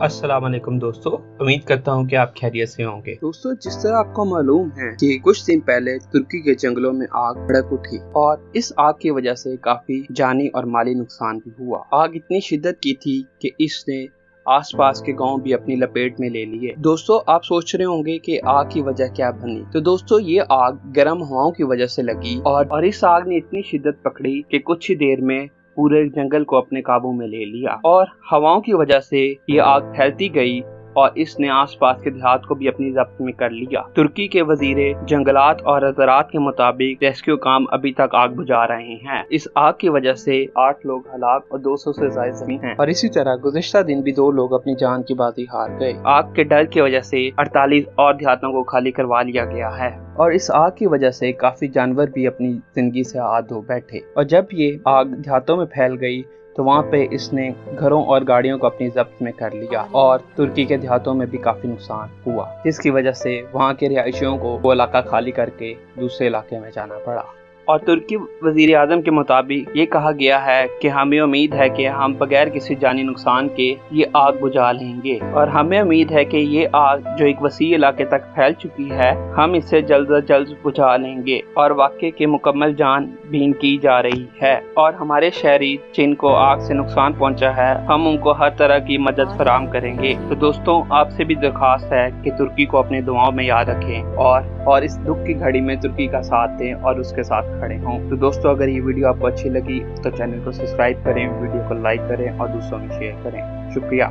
अस्सलाम वालेकुम दोस्तों, उम्मीद करता हूँ कि आप खैरियत से होंगे। दोस्तों, जिस तरह आपको मालूम है कि कुछ दिन पहले तुर्की के जंगलों में आग भड़क उठी और इस आग की वजह से काफी जानी और माली नुकसान भी हुआ। आग इतनी शिद्दत की थी कि इसने आसपास के गांव भी अपनी लपेट में ले लिए। दोस्तों, आप सोच रहे होंगे कि आग की वजह क्या बनी। तो दोस्तों, ये आग गर्म हवाओं की वजह से लगी और इस आग ने इतनी शिद्दत पकड़ी कि कुछ ही देर में पूरे जंगल को अपने काबू में ले लिया और हवाओं की वजह से ये आग फैलती गई और इसने आसपास के देहात को भी अपनी ज़ब्त में कर लिया। तुर्की के वजीरे जंगलात और ज़राअत के मुताबिक रेस्क्यू काम अभी तक आग बुझा रहे हैं। इस आग की वजह से 8 लोग हलाक और 200 से ज्यादा जख्मी हैं और इसी तरह गुज़िश्ता दिन भी 2 लोग अपनी जान की बाजी हार गए। आग के डर की वजह से 48 और देहातों को खाली करवा लिया गया है और इस आग की वजह से काफी जानवर भी अपनी जिंदगी से आद हो बैठे और जब ये आग देहातों में फैल गई तो वहाँ पे इसने घरों और गाड़ियों को अपनी जब्त में कर लिया और तुर्की के देहातों में भी काफी नुकसान हुआ, जिसकी वजह से वहाँ के रिहायशियों को वो इलाका खाली करके दूसरे इलाके में जाना पड़ा। और तुर्की वजीर आज़म के मुताबिक ये कहा गया है कि हमें उम्मीद है कि हम बगैर किसी जानी नुकसान के ये आग बुझा लेंगे और हमें उम्मीद है कि ये आग जो एक वसी इलाके तक फैल चुकी है, हम इसे जल्द से जल्द बुझा लेंगे और वाक़े की मुकम्मल जानबीन की जा रही है और हमारे शहरी जिनको आग से नुकसान पहुँचा है, हम उनको हर तरह की मदद फराहम करेंगे। तो दोस्तों, आपसे भी दरख्वास्त है कि तुर्की को अपने दुआओं में याद रखें और इस दुख की घड़ी में तुर्की का साथ दें और उसके साथ खड़े हों। तो दोस्तों, अगर ये वीडियो आपको अच्छी लगी तो चैनल को सब्सक्राइब करें, वीडियो को लाइक करें और दूसरों में शेयर करें। शुक्रिया।